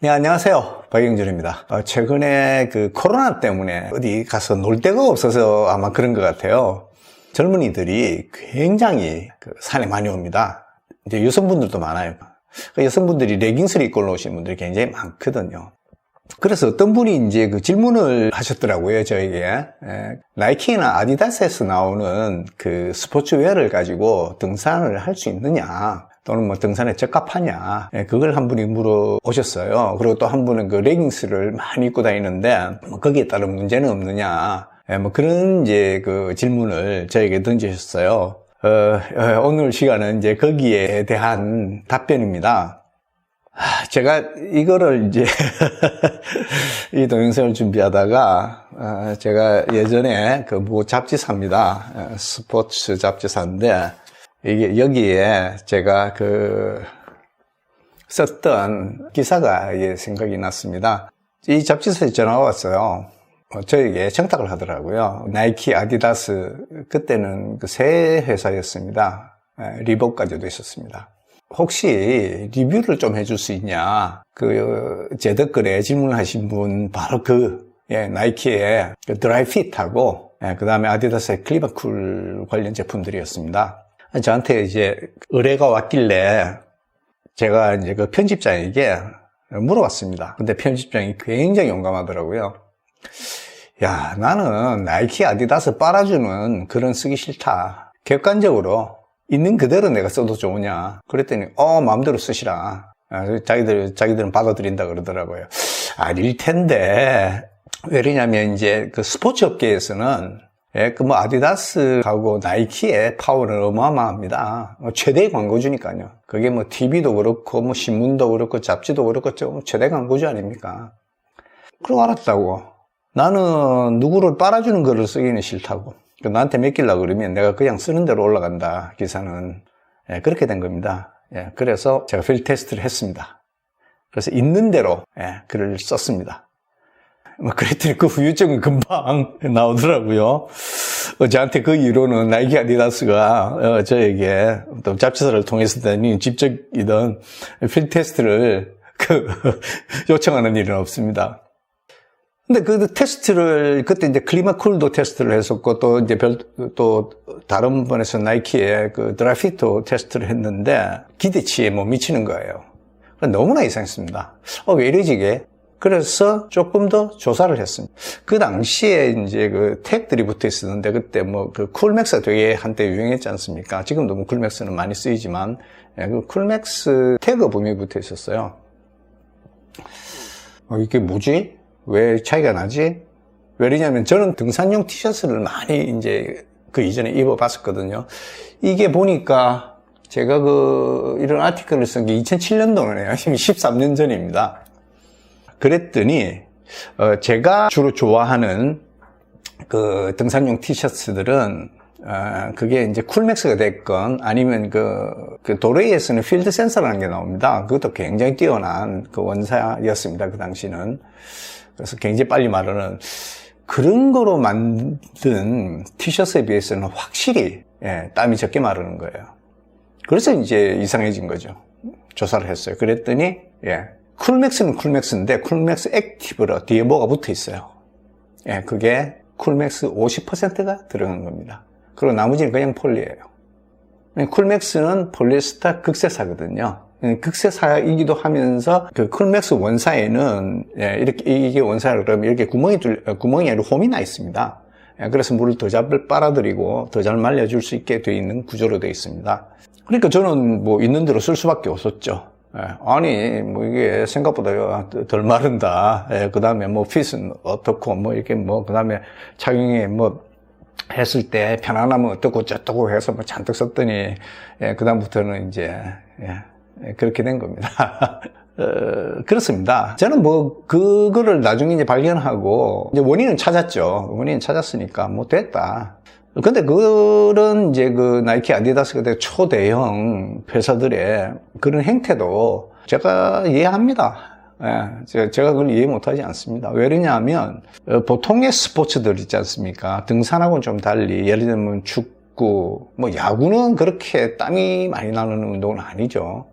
네, 안녕하세요. 박영준입니다. 최근에 코로나 때문에 어디 가서 놀 데가 없어서 아마 그런 것 같아요. 젊은이들이 굉장히 산에 많이 옵니다. 이제 여성분들도 많아요. 여성분들이 레깅스를 입고 오시는 분들이 굉장히 많거든요. 그래서 어떤 분이 이제 질문을 하셨더라고요, 저에게. 나이키나 아디다스에서 나오는 스포츠웨어를 가지고 등산을 할 수 있느냐, 또는 등산에 적합하냐, 그걸 한 분이 물어오셨어요. 그리고 또 한 분은 레깅스를 많이 입고 다니는데, 거기에 따른 문제는 없느냐, 그런 이제 질문을 저에게 던지셨어요. 오늘 시간은 이제 거기에 대한 답변입니다. 제가 이거를 이제 이 동영상을 준비하다가 제가 예전에 모 잡지사입니다. 스포츠 잡지사인데 이게 여기에 제가 썼던 기사가 생각이 났습니다. 이 잡지사에 전화가 왔어요. 저에게 청탁을 하더라고요. 나이키, 아디다스, 그때는 새 회사였습니다. 리복까지도 있었습니다. 혹시 리뷰를 좀 해줄 수 있냐? 제 댓글에 질문하신 분 바로 나이키의 드라이핏하고 그 다음에 아디다스의 클리버쿨 관련 제품들이었습니다. 저한테 이제 의뢰가 왔길래 제가 이제 편집장에게 물어봤습니다. 근데 편집장이 굉장히 용감하더라고요. 야, 나는 나이키, 아디다스 빨아주는 글은 쓰기 싫다. 객관적으로 있는 그대로 내가 써도 좋으냐. 그랬더니 마음대로 쓰시라. 자기들은 받아들인다 그러더라고요. 아닐 텐데. 왜냐면 이제 스포츠 업계에서는 아디다스하고 나이키의 파워는 어마어마합니다. 최대의 광고주니까요. 그게 TV도 그렇고 신문도 그렇고 잡지도 그렇고 최대 광고주 아닙니까? 그러고 알았다고. 나는 누구를 빨아주는 글을 쓰기는 싫다고. 나한테 맡기려고 그러면 내가 그냥 쓰는 대로 올라간다, 기사는. 그렇게 된 겁니다. 그래서 제가 필드 테스트를 했습니다. 그래서 있는 대로 글을 썼습니다. 그랬더니 그 후유증은 금방 나오더라고요. 저한테 그 이후로는 나이키, 아디다스가 저에게 또 잡지사를 통해서든 직접이든 필드 테스트를 요청하는 일은 없습니다. 근데 테스트를, 그때 이제 클리버쿨도 테스트를 했었고, 또 이제 또 다른 분에서 나이키의 드라이핏도 테스트를 했는데, 기대치에 못 미치는 거예요. 너무나 이상했습니다. 왜 이러지, 이게? 그래서 조금 더 조사를 했습니다. 그 당시에 이제 태그들이 붙어 있었는데, 그때 쿨맥스가 되게 한때 유행했지 않습니까? 지금도 쿨맥스는 많이 쓰이지만, 쿨맥스 태그가 분명히 붙어 있었어요. 이게 뭐지? 왜 차이가 나지? 왜냐면 저는 등산용 티셔츠를 많이 이제 이전에 입어봤었거든요. 이게 보니까 제가 이런 아티클을 쓴 게 2007년도네요. 지금 13년 전입니다. 그랬더니, 제가 주로 좋아하는 등산용 티셔츠들은, 그게 이제 쿨맥스가 됐건, 아니면 도레이에 쓰는 필드 센서라는 게 나옵니다. 그것도 굉장히 뛰어난 원사였습니다. 그 당시는. 그래서 굉장히 빨리 마르는 그런 거로 만든 티셔츠에 비해서는 확실히 땀이 적게 마르는 거예요. 그래서 이제 이상해진 거죠. 조사를 했어요. 그랬더니 쿨맥스는 쿨맥스인데 쿨맥스 액티브로 뒤에 뭐가 붙어 있어요. 그게 쿨맥스 50%가 들어간 겁니다. 그리고 나머지는 그냥 폴리예요. 쿨맥스는 폴리에스터 극세사거든요. 극세사이기도 하면서 쿨맥스 원사에는 이게 원사라 그러면 이렇게 구멍이 아니라 홈이 나 있습니다. 그래서 물을 더 잘 빨아들이고 더 잘 말려줄 수 있게 되어 있는 구조로 되어 있습니다. 그러니까 저는 있는 대로 쓸 수밖에 없었죠. 아니 이게 생각보다 덜 마른다. 그 다음에 핏은 어떻고 이렇게 그 다음에 착용에 했을 때 편안하면 어떻고 저떻고 해서 잔뜩 썼더니 그 다음부터는 이제 그렇게 된 겁니다. 그렇습니다. 저는 그거를 나중에 이제 발견하고, 이제 원인은 찾았죠. 원인은 찾았으니까, 됐다. 근데 그런 이제 나이키, 아디다스 같은 초대형 회사들의 그런 행태도 제가 이해합니다. 제가 그걸 이해 못하지 않습니다. 왜냐하면, 보통의 스포츠들 있지 않습니까? 등산하고는 좀 달리, 예를 들면 축구, 야구는 그렇게 땀이 많이 나는 운동은 아니죠.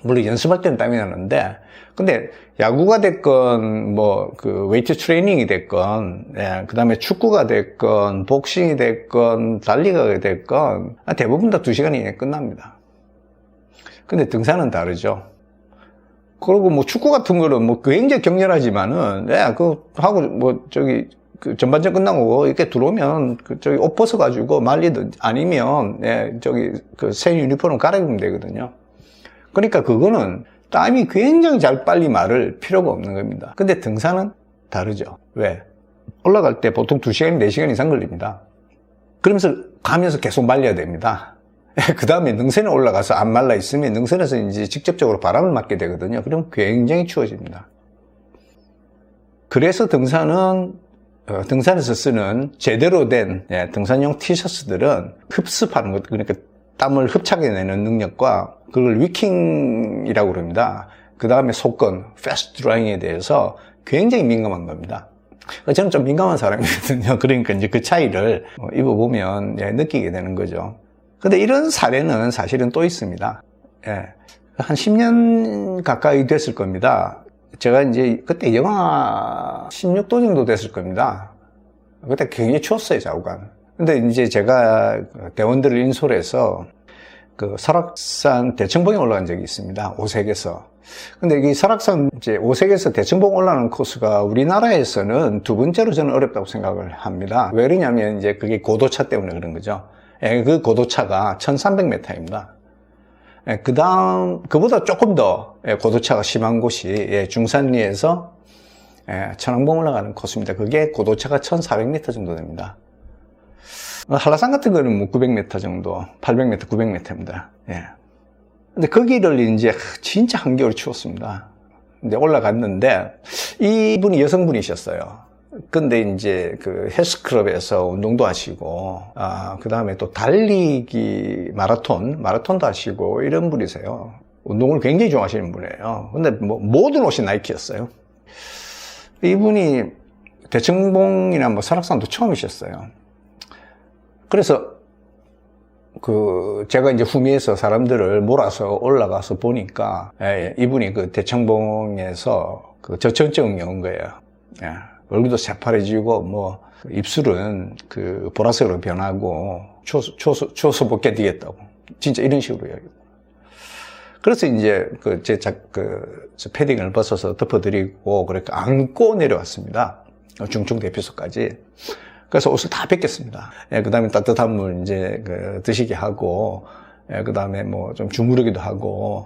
물론 연습할 때는 땀이 나는데, 근데 야구가 됐건, 뭐, 그, 웨이트 트레이닝이 됐건, 예, 그 다음에 축구가 됐건, 복싱이 됐건, 달리기가 됐건, 대부분 다 2시간 이내에 끝납니다. 근데 등산은 다르죠. 그리고 뭐 축구 같은 거는 뭐 굉장히 격렬하지만은, 예, 하고 뭐, 그 전반전 끝나고 이렇게 들어오면, 옷 벗어가지고 말리든 아니면, 예, 그 새 유니폼을 갈아입으면 되거든요. 그러니까 그거는 땀이 굉장히 잘 빨리 마를 필요가 없는 겁니다. 근데 등산은 다르죠. 왜? 올라갈 때 보통 2시간, 4시간 이상 걸립니다. 그러면서 가면서 계속 말려야 됩니다. 그 다음에 능선에 올라가서 안 말라 있으면 능선에서 이제 직접적으로 바람을 맞게 되거든요. 그럼 굉장히 추워집니다. 그래서 등산은, 등산에서 쓰는 제대로 된 등산용 티셔츠들은 흡습하는 것, 그러니까 땀을 흡착해내는 능력과 그걸 위킹이라고 그럽니다. 그 다음에 속건, 패스트 드라이잉에 대해서 굉장히 민감한 겁니다. 저는 좀 민감한 사람이거든요. 그러니까 이제 그 차이를 입어보면 느끼게 되는 거죠. 근데 이런 사례는 사실은 또 있습니다. 한 10년 가까이 됐을 겁니다. 제가 이제 그때 영하 16도 정도 됐을 겁니다. 그때 굉장히 추웠어요, 좌우간. 근데 이제 제가 대원들을 인솔해서 그 설악산 대청봉에 올라간 적이 있습니다. 오색에서. 근데 이 설악산 이제 오색에서 대청봉 올라가는 코스가 우리나라에서는 2번째로 저는 어렵다고 생각을 합니다. 왜 그러냐면 이제 그게 고도차 때문에 그런 거죠. 그 고도차가 1300m입니다. 그 다음, 그보다 조금 더 고도차가 심한 곳이 중산리에서 천왕봉 올라가는 코스입니다. 그게 고도차가 1400m 정도 됩니다. 한라산 같은 거는 뭐 900m 정도, 800m, 900m입니다. 예. 근데 거기를 이제 진짜 한겨울이 추웠습니다. 근데 올라갔는데 이분이 여성분이셨어요. 근데 이제 그 헬스클럽에서 운동도 하시고, 그 다음에 또 달리기 마라톤도 하시고 이런 분이세요. 운동을 굉장히 좋아하시는 분이에요. 근데 뭐 모든 옷이 나이키였어요. 이분이 대청봉이나 뭐 설악산도 처음이셨어요. 그래서 제가 이제 후미에서 사람들을 몰아서 올라가서 보니까, 이분이 그 대청봉에서 그 저체온증이 온 거예요. 얼굴도 새파래지고, 뭐, 입술은 그 보라색으로 변하고, 추워서 못 견디겠다고. 진짜 이런 식으로 이야기해요. 그래서 이제 저 패딩을 벗어서 덮어드리고, 그러니까 안고 내려왔습니다. 중청 대피소까지. 그래서 옷을 다 벗겼습니다. 그 다음에 따뜻한 물 이제 드시게 하고, 그 다음에 뭐 좀 주무르기도 하고,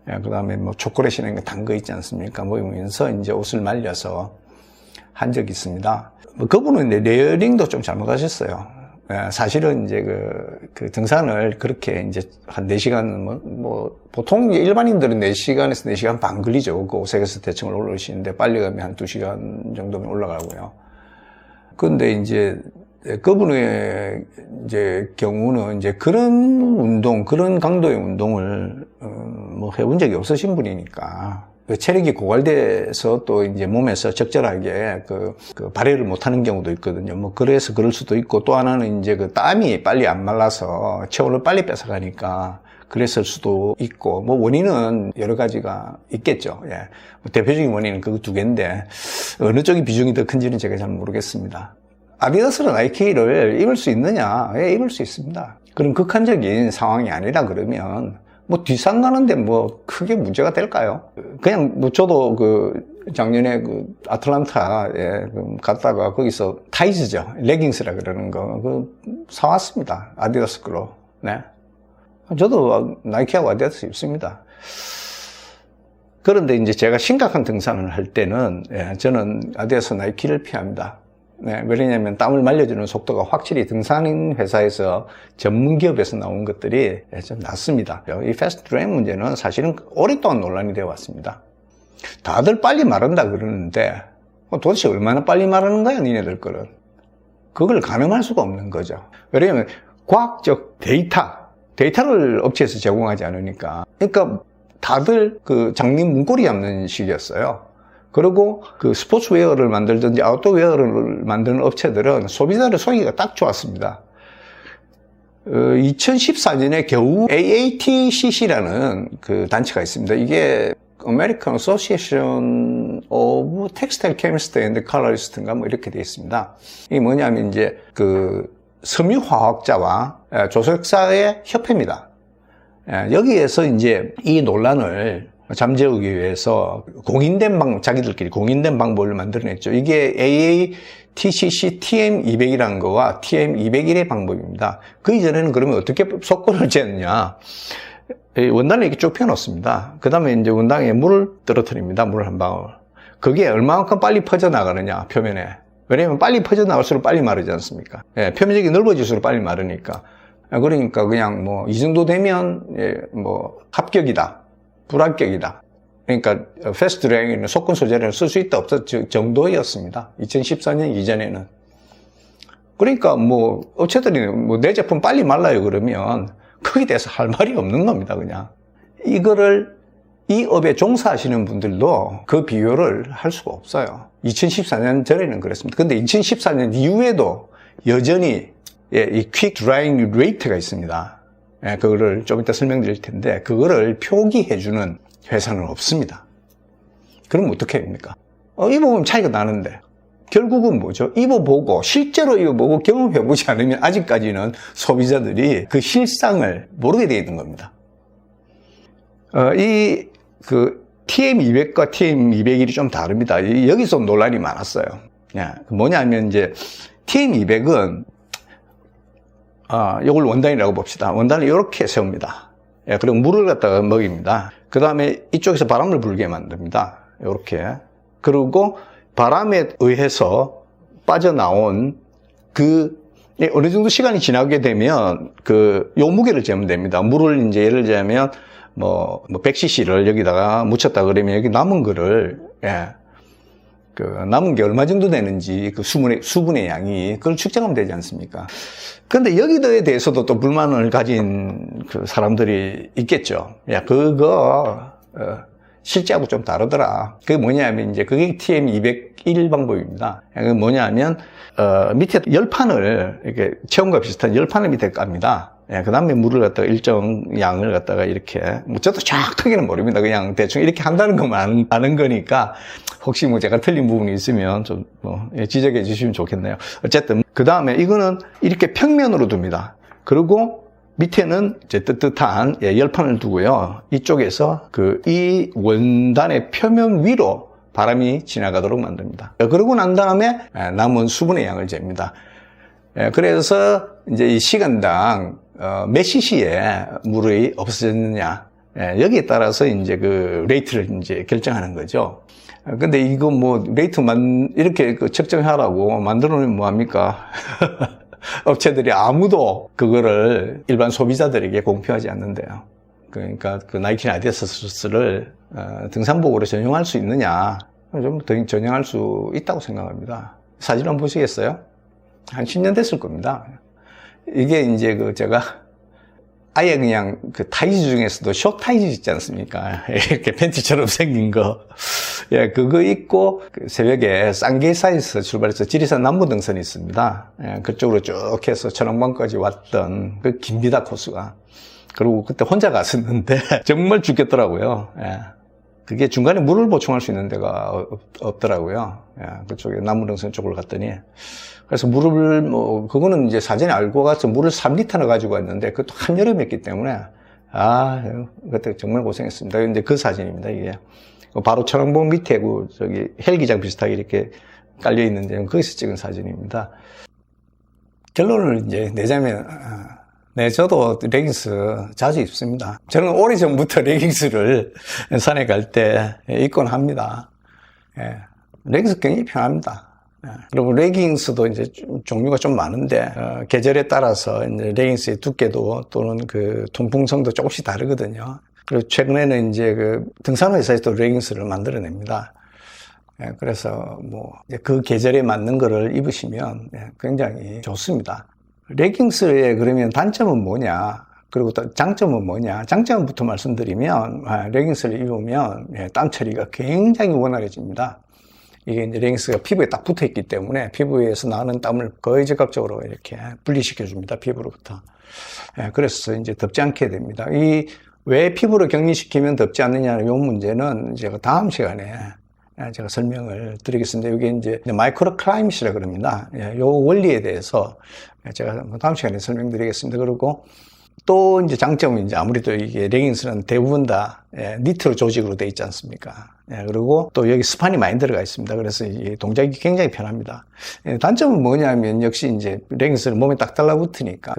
그 다음에 뭐 초콜릿이나 단 거 있지 않습니까? 먹으면서 이제 옷을 말려서 한 적이 있습니다. 그분은 레이어링도 좀 잘못하셨어요. 사실은 이제 그 등산을 그렇게 이제 한 4시간, 보통 일반인들은 4시간에서 4시간 반 걸리죠. 그 오색에서 대청을 올라오시는데 빨리 가면 한 2시간 정도면 올라가고요. 근데 이제 그분의 이제 경우는 이제 그런 운동, 그런 강도의 운동을 뭐 해본 적이 없으신 분이니까 체력이 고갈돼서 또 이제 몸에서 적절하게 그 발휘를 못하는 경우도 있거든요. 뭐 그래서 그럴 수도 있고, 또 하나는 이제 그 땀이 빨리 안 말라서 체온을 빨리 뺏어가니까 그랬을 수도 있고, 뭐 원인은 여러 가지가 있겠죠. 뭐 대표적인 원인은 그 2개인데 어느 쪽이 비중이 더 큰지는 제가 잘 모르겠습니다. 아디다스나 나이키를 입을 수 있느냐? 입을 수 있습니다. 그런 극한적인 상황이 아니라 그러면 뭐 뒷산 가는데 뭐 크게 문제가 될까요? 그냥 뭐 저도 작년에 아틀란타에 갔다가 거기서 타이즈죠. 레깅스라 그러는 거 사왔습니다. 아디다스 거로. 네. 저도 나이키하고 아디다스 입습니다. 그런데 이제 제가 심각한 등산을 할 때는 저는 아디다스 나이키를 피합니다. 왜냐하면 땀을 말려주는 속도가 확실히 등산 회사에서 전문 기업에서 나온 것들이 좀 낫습니다. 이 패스트 드라이잉 문제는 사실은 오랫동안 논란이 되어 왔습니다. 다들 빨리 마른다 그러는데 도대체 얼마나 빨리 마르는 거야, 니네들 거는. 그걸 가늠할 수가 없는 거죠. 왜냐하면 과학적 데이터를 업체에서 제공하지 않으니까. 그러니까 다들 장미 문고리 잡는 식이었어요. 그리고 스포츠웨어를 만들든지 아웃도어웨어를 만드는 업체들은 소비자를 속이기가 딱 좋았습니다. 2014년에 겨우 AATCC라는 그 단체가 있습니다. 이게 American Association of Textile Chemists and Colorist인가 뭐 이렇게 되어 있습니다. 이게 뭐냐면 이제 그 섬유화학자와 조색사의 협회입니다. 여기에서 이제 이 논란을 잠재우기 위해서 자기들끼리 공인된 방법을 만들어냈죠. 이게 AATCC TM200이라는 거와 TM201의 방법입니다. 그 이전에는 그러면 어떻게 속건을 쟀느냐. 원단을 이렇게 쭉 펴놓습니다. 그 다음에 이제 원단에 물을 떨어뜨립니다. 물 한 방울. 그게 얼마만큼 빨리 퍼져나가느냐, 표면에. 왜냐면 빨리 퍼져나갈수록 빨리 마르지 않습니까? 표면적이 넓어질수록 빨리 마르니까. 그러니까 그냥 뭐, 이 정도 되면, 뭐, 합격이다. 불합격이다. 그러니까, 패스트 트랙에는 속건 소재를 쓸 수 있다, 없다 정도였습니다. 2014년 이전에는. 그러니까 뭐, 업체들이 뭐, 내 제품 빨리 말라요, 그러면, 거기에 대해서 할 말이 없는 겁니다, 그냥. 이거를 이 업에 종사하시는 분들도 그 비교를 할 수가 없어요. 2014년 전에는 그랬습니다. 근데 2014년 이후에도 여전히 이 퀵 드라잉 레이트가 있습니다. 그거를 좀 이따 설명드릴 텐데 그거를 표기해주는 회사는 없습니다. 그럼 어떻게 합니까? 입어보면 차이가 나는데 결국은 뭐죠? 실제로 입어보고 경험해보지 않으면 아직까지는 소비자들이 그 실상을 모르게 되어 있는 겁니다. TM200과 TM201이 좀 다릅니다. 여기서 논란이 많았어요. 뭐냐면 이제 TM200은 이걸 원단이라고 봅시다. 원단을 이렇게 세웁니다. 그리고 물을 갖다가 먹입니다. 그 다음에 이쪽에서 바람을 불게 만듭니다. 이렇게. 그리고 바람에 의해서 빠져나온 어느 정도 시간이 지나게 되면 요 무게를 재면 됩니다. 물을 이제 예를 들자면 100cc를 여기다가 묻혔다 그러면 여기 남은 거를, 남은 게 얼마 정도 되는지 그 수분의 양이 그걸 측정하면 되지 않습니까? 근데 여기에 대해서도 또 불만을 가진 그 사람들이 있겠죠. 실제하고 좀 다르더라. 그게 뭐냐면 이제 그게 TM201 방법입니다. 그게 뭐냐면 밑에 열판을 이렇게 체온과 비슷한 열판을 밑에 깝니다. 그 다음에 물을 갖다가 일정 양을 갖다가 이렇게 저도 정확하게는 모릅니다. 그냥 대충 이렇게 한다는 것만 아는 거니까 혹시 제가 틀린 부분이 있으면 좀 지적해 주시면 좋겠네요. 어쨌든 그 다음에 이거는 이렇게 평면으로 둡니다. 그리고 밑에는 이제 뜨뜻한 열판을 두고요. 이쪽에서 이 원단의 표면 위로 바람이 지나가도록 만듭니다. 그러고 난 다음에 남은 수분의 양을 잽니다. 그래서 이제 이 시간당 몇 cc의 물이 없어졌느냐, 여기에 따라서 이제 그 레이트를 이제 결정하는 거죠. 근데 이거 레이트만 이렇게 측정하라고 만들어 놓으면 뭐합니까? 업체들이 아무도 그거를 일반 소비자들에게 공표하지 않는데요. 그러니까 그 나이키나 아디다스를 등산복으로 전용할 수 있느냐? 좀 더 전용할 수 있다고 생각합니다. 사진 한번 보시겠어요? 한 10년 됐을 겁니다. 이게 이제 제가 아예 그냥 타이즈 중에서도 숏 타이즈 있지 않습니까? 이렇게 팬티처럼 생긴 거. 그거 입고 새벽에 쌍계사에서 출발해서 지리산 남부등산이 있습니다. 그쪽으로 쭉 해서 천왕봉까지 왔던 그 깁니다, 코스가. 그리고 그때 혼자 갔었는데 정말 죽겠더라고요. 그게 중간에 물을 보충할 수 있는 데가 없더라고요. 그쪽에 남부등산 쪽으로 갔더니. 그래서 물을, 그거는 이제 사전에 알고 가서 물을 3리터나 가지고 왔는데, 그것도 한여름이었기 때문에, 그때 정말 고생했습니다. 근데 그 사진입니다, 이게. 바로 천왕봉 밑에, 헬기장 비슷하게 이렇게 깔려있는데, 거기서 찍은 사진입니다. 결론을 이제 내자면, 저도 레깅스 자주 입습니다. 저는 오래전부터 레깅스를 산에 갈 때 입곤 합니다. 레깅스 굉장히 편합니다. 그리고 레깅스도 이제 종류가 좀 많은데, 계절에 따라서 이제 레깅스의 두께도 또는 그 통풍성도 조금씩 다르거든요. 그리고 최근에는 이제 등산회사에서도 레깅스를 만들어냅니다. 그래서 그 계절에 맞는 거를 입으시면 굉장히 좋습니다. 레깅스의 그러면 단점은 뭐냐? 그리고 또 장점은 뭐냐? 장점부터 말씀드리면, 레깅스를 입으면 땀 처리가 굉장히 원활해집니다. 이게 이제 레깅스가 피부에 딱 붙어 있기 때문에 피부에서 나는 땀을 거의 즉각적으로 이렇게 분리시켜 줍니다. 피부로부터. 예, 그래서 이제 덥지 않게 됩니다. 왜 피부를 격리시키면 덥지 않느냐는 이 문제는 제가 다음 시간에 제가 설명을 드리겠습니다. 이게 이제 마이크로 클라이밋이라 그럽니다. 이 원리에 대해서 제가 다음 시간에 설명드리겠습니다. 그리고 또 이제 장점은 이제 아무래도 이게 레깅스는 대부분 다 니트로 조직으로 되어 있지 않습니까? 그리고 또 여기 스판이 많이 들어가 있습니다. 그래서 이 동작이 굉장히 편합니다. 단점은 뭐냐면 역시 이제 레깅스는 몸에 딱 달라붙으니까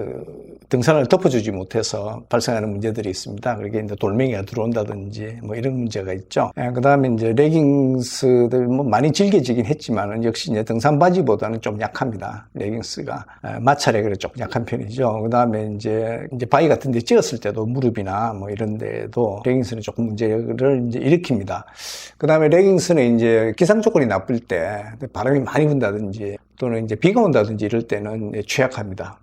등산을 덮어주지 못해서 발생하는 문제들이 있습니다. 그게 이제 돌멩이가 들어온다든지 뭐 이런 문제가 있죠. 그 다음에 이제 레깅스들 뭐 많이 질겨지긴 했지만은 역시 이제 등산 바지보다는 좀 약합니다. 레깅스가 마찰에 그래 좀 약한 편이죠. 그 다음에 이제 바위 같은 데 찍었을 때도 무릎이나 뭐 이런 데도 레깅스는 조금 문제를 이제 일으킵니다. 그 다음에 레깅스는 이제 기상 조건이 나쁠 때 바람이 많이 분다든지 또는 이제 비가 온다든지 이럴 때는 취약합니다.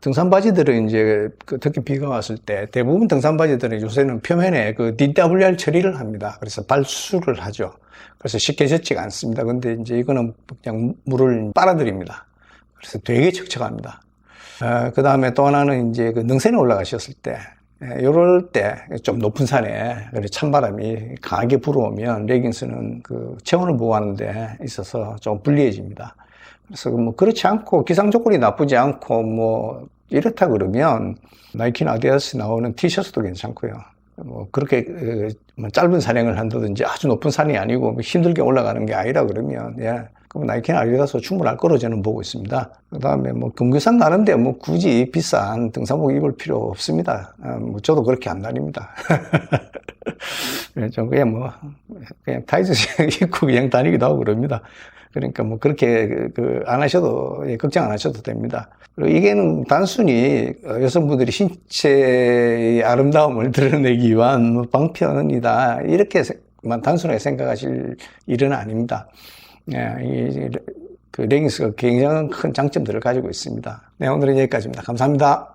등산 바지들은 이제 특히 비가 왔을 때 대부분 등산 바지들은 요새는 표면에 DWR 처리를 합니다. 그래서 발수를 하죠. 그래서 쉽게 젖지가 않습니다. 근데 이제 이거는 그냥 물을 빨아들입니다. 그래서 되게 척척합니다. 그 다음에 또 하나는 이제 능선에 올라가셨을 때 이럴 때 좀 높은 산에 찬바람이 강하게 불어오면 레깅스는 체온을 보호하는 데 있어서 좀 불리해집니다. 그래서 뭐 그렇지 않고 기상 조건이 나쁘지 않고 뭐 이렇다 그러면 나이키나 아디다스 나오는 티셔츠도 괜찮고요. 뭐 그렇게 짧은 산행을 한다든지 아주 높은 산이 아니고 힘들게 올라가는 게 아니라 그러면 그럼 나이키나 아디다스 충분할 거로 저는 보고 있습니다. 그 다음에 뭐 금규산 가는데 뭐 굳이 비싼 등산복 입을 필요 없습니다. 뭐 저도 그렇게 안 다닙니다. 좀 그냥 타이즈 입고 그냥 다니기도 하고 그럽니다. 그러니까 뭐 그렇게 안 하셔도 걱정 안 하셔도 됩니다. 그리고 이게는 단순히 여성분들이 신체의 아름다움을 드러내기 위한 방편이다 이렇게만 단순하게 생각하실 일은 아닙니다. 레깅스가 굉장히 큰 장점들을 가지고 있습니다. 네, 오늘은 여기까지입니다. 감사합니다.